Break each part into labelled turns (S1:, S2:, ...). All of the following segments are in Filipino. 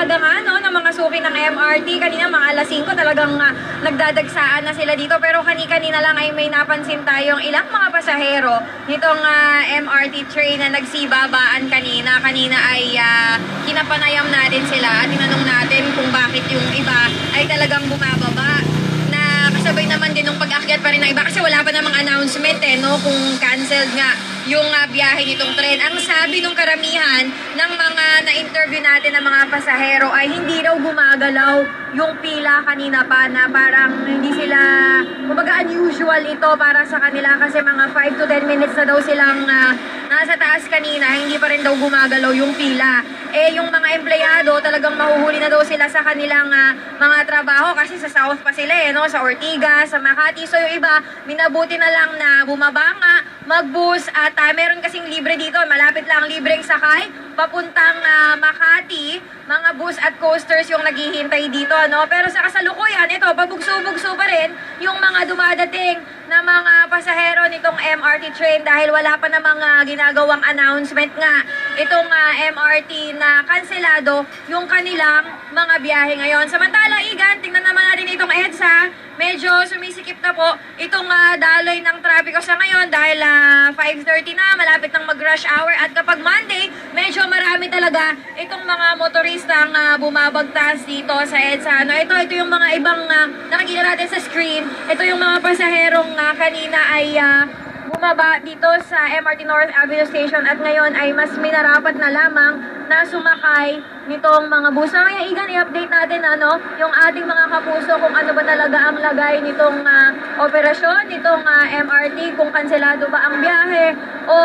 S1: umaga nga, no, ng mga suki ng MRT. Kanina mga alas 5 talagang nagdadagsaan na sila dito. Pero kanina lang ay may napansin tayong ilang mga pasahero nitong MRT train na nagsibabaan kanina. Kanina ay kinapanayam natin sila at tinanong natin kung bakit yung iba ay talagang bumababa. Na kasabay naman din ng pag-akyat pa rin ng iba kasi wala pa namang announcement no, kung canceled nga yung biyahe nitong tren. Ang sabi nung karamihan ng mga na-interview natin ng mga pasahero ay hindi daw gumagalaw yung pila kanina pa, na parang hindi sila, kumbaga unusual ito para sa kanila kasi mga 5 to 10 minutes na daw silang nasa taas kanina, hindi pa rin daw gumagalaw yung pila. Yung mga empleyado talagang mahuhuli na daw sila sa kanilang mga trabaho kasi sa South pa sila no? Sa Ortigas, sa Makati. So yung iba, minabuti na lang na bumaba nga, mag-bus at meron kasing libre dito, malapit lang libreng sakay papuntang Makati, mga bus at coasters yung naghihintay dito, no? Pero sa kasalukuyan, ito, pabugso-bugso pa rin yung mga dumadating na mga pasahero nitong MRT train dahil wala pa namang ginagawang announcement nga itong MRT na kanselado yung kanilang mga biyahe ngayon. Samantala, Igan, tingnan naman natin itong EDSA. Medyo sumisikip na po itong daloy ng trapiko sa ngayon dahil 5:30 na, malapit ng mag-rush hour. At kapag Monday, medyo marami talaga itong mga motoristang bumabagtas dito sa EDSA. Ito yung mga ibang nakikita natin sa screen. Ito yung mga pasaherong kanina ay bumaba dito sa MRT North Avenue Station at ngayon ay mas minarapat na lamang na sumakay nitong mga bus. Mamaya, Igan, i-update natin yung ating mga kapuso kung ano ba talaga ang lagay nitong operasyon, nitong MRT, kung kanselado ba ang biyahe o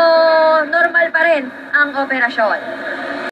S1: normal pa rin ang operasyon.